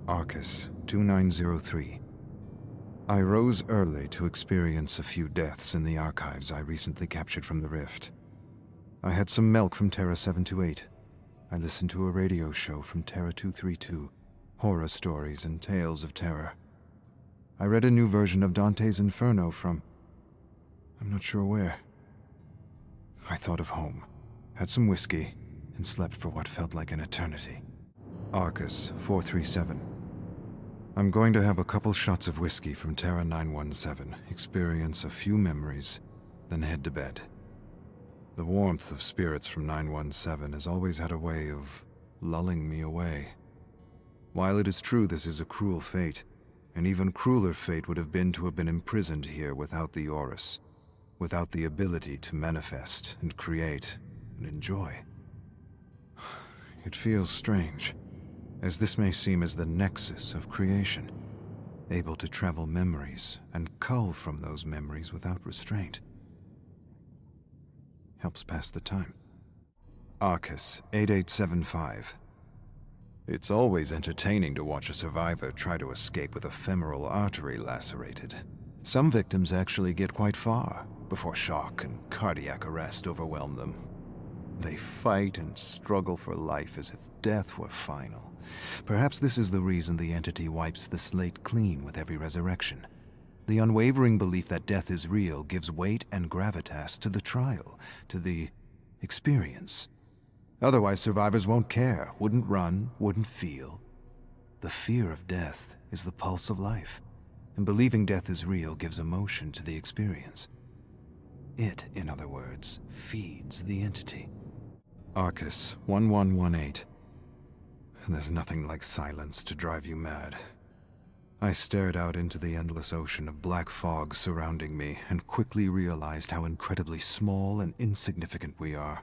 Arcus 2903. I rose early to experience a few deaths in the archives I recently captured from the Rift. I had some milk from Terra 728. I listened to a radio show from Terra 232, horror stories and tales of terror. I read a new version of Dante's Inferno from... I'm not sure where. I thought of home, had some whiskey, and slept for what felt like an eternity. Arcus 437. I'm going to have a couple shots of whiskey from Terra 917, experience a few memories, then head to bed. The warmth of spirits from 917 has always had a way of lulling me away. While it is true this is a cruel fate, an even crueler fate would have been imprisoned here without the Aurus, without the ability to manifest and create and enjoy. It feels strange, as this may seem as the nexus of creation, able to travel memories and cull from those memories without restraint. Helps pass the time. Arcus 8875. It's always entertaining to watch a survivor try to escape with a femoral artery lacerated. Some victims actually get quite far before shock and cardiac arrest overwhelm them. They fight and struggle for life as if death were final. Perhaps this is the reason the entity wipes the slate clean with every resurrection. The unwavering belief that death is real gives weight and gravitas to the trial, to the experience. Otherwise, survivors won't care, wouldn't run, wouldn't feel. The fear of death is the pulse of life, and believing death is real gives emotion to the experience. It, in other words, feeds the entity. Arcus 1118. There's nothing like silence to drive you mad. I stared out into the endless ocean of black fog surrounding me and quickly realized how incredibly small and insignificant we are.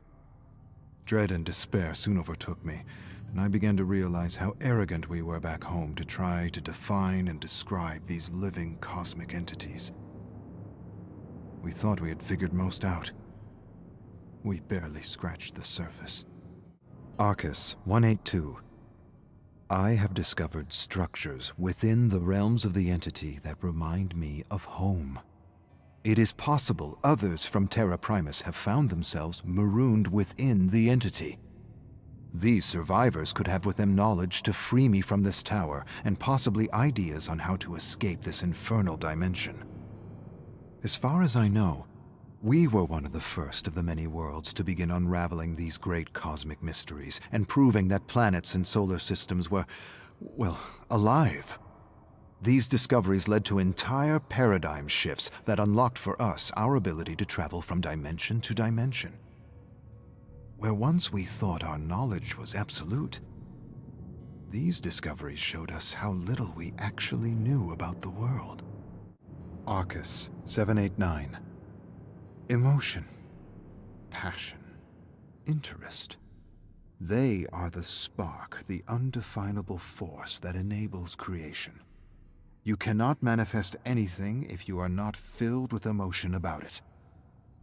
Dread and despair soon overtook me, and I began to realize how arrogant we were back home to try to define and describe these living cosmic entities. We thought we had figured most out. We barely scratched the surface. Arcus 182. I have discovered structures within the realms of the entity that remind me of home. It is possible others from Terra Primus have found themselves marooned within the entity. These survivors could have with them knowledge to free me from this tower, and possibly ideas on how to escape this infernal dimension. As far as I know, we were one of the first of the many worlds to begin unraveling these great cosmic mysteries and proving that planets and solar systems were, well, alive. These discoveries led to entire paradigm shifts that unlocked for us our ability to travel from dimension to dimension. Where once we thought our knowledge was absolute, these discoveries showed us how little we actually knew about the world. Arcus 789. Emotion, passion, interest. They are the spark, the undefinable force that enables creation. You cannot manifest anything if you are not filled with emotion about it.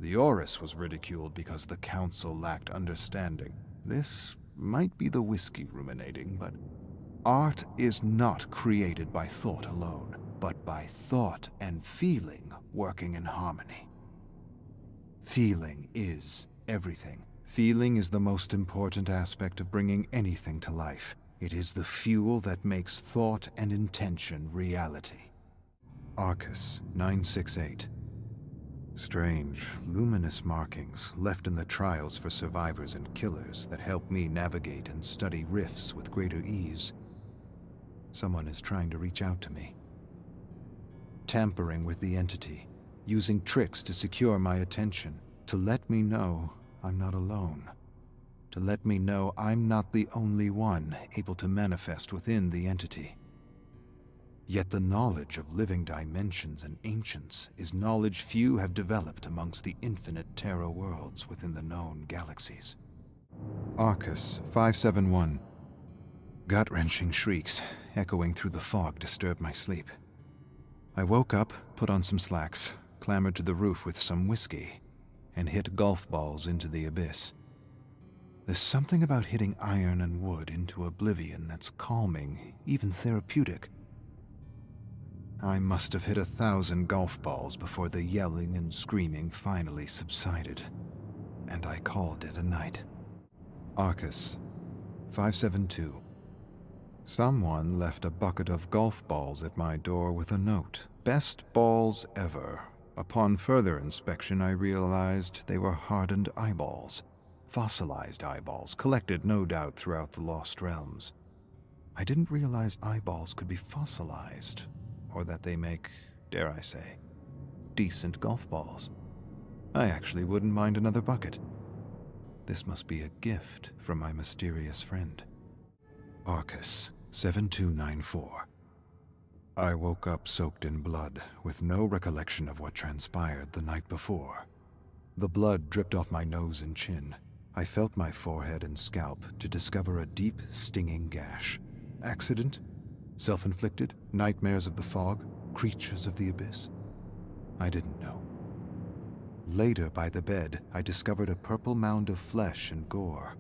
The Aurus was ridiculed because the Council lacked understanding. This might be the whiskey ruminating, but art is not created by thought alone, but by thought and feeling working in harmony. Feeling is everything. Feeling is the most important aspect of bringing anything to life. It is the fuel that makes thought and intention reality. Arcus 968. Strange, luminous markings left in the trials for survivors and killers that help me navigate and study rifts with greater ease. Someone is trying to reach out to me. Tampering with the entity, using tricks to secure my attention, to let me know I'm not alone, to let me know I'm not the only one able to manifest within the entity. Yet the knowledge of living dimensions and ancients is knowledge few have developed amongst the infinite Terra worlds within the known galaxies. Arcus 571. Gut-wrenching shrieks echoing through the fog disturbed my sleep. I woke up, put on some slacks, clambered to the roof with some whiskey, and hit golf balls into the abyss. There's something about hitting iron and wood into oblivion that's calming, even therapeutic. I must have hit 1,000 golf balls before the yelling and screaming finally subsided, and I called it a night. Arcus, 572. Someone left a bucket of golf balls at my door with a note. Best balls ever. Upon further inspection, I realized they were hardened eyeballs. Fossilized eyeballs, collected no doubt throughout the Lost Realms. I didn't realize eyeballs could be fossilized, or that they make, dare I say, decent golf balls. I actually wouldn't mind another bucket. This must be a gift from my mysterious friend. Arcus, 7294. I woke up soaked in blood, with no recollection of what transpired the night before. The blood dripped off my nose and chin. I felt my forehead and scalp to discover a deep, stinging gash. Accident? Self-inflicted? Nightmares of the fog? Creatures of the abyss? I didn't know. Later, by the bed, I discovered a purple mound of flesh and gore.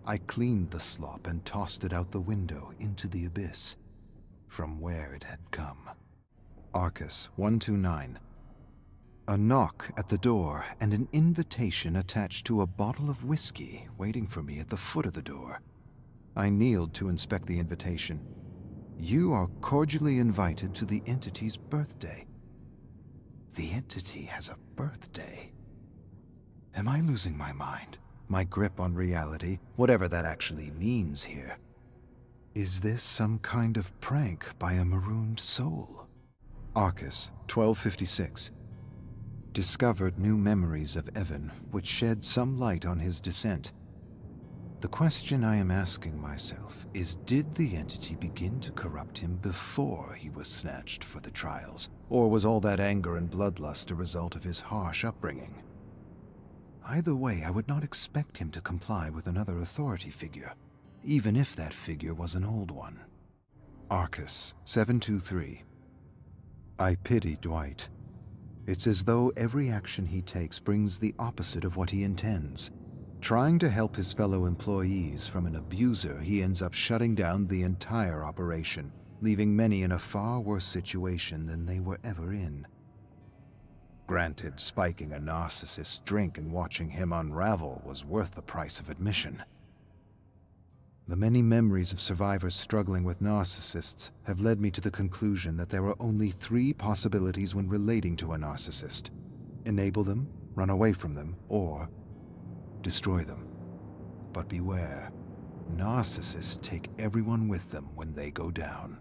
I cleaned the slop and tossed it out the window into the abyss, from where it had come. Arcus, 129. A knock at the door and an invitation attached to a bottle of whiskey waiting for me at the foot of the door. I kneeled to inspect the invitation. You are cordially invited to the entity's birthday. The entity has a birthday. Am I losing my mind? My grip on reality, whatever that actually means here. Is this some kind of prank by a marooned soul? Arcus, 1256. Discovered new memories of Evan, which shed some light on his descent. The question I am asking myself is, did the entity begin to corrupt him before he was snatched for the trials, or was all that anger and bloodlust a result of his harsh upbringing? Either way, I would not expect him to comply with another authority figure, even if that figure was an old one. Arcus, 723. I pity Dwight. It's as though every action he takes brings the opposite of what he intends. Trying to help his fellow employees from an abuser, he ends up shutting down the entire operation, leaving many in a far worse situation than they were ever in. Granted, spiking a narcissist's drink and watching him unravel was worth the price of admission. The many memories of survivors struggling with narcissists have led me to the conclusion that there are only 3 possibilities when relating to a narcissist: enable them, run away from them, or destroy them. But beware, narcissists take everyone with them when they go down.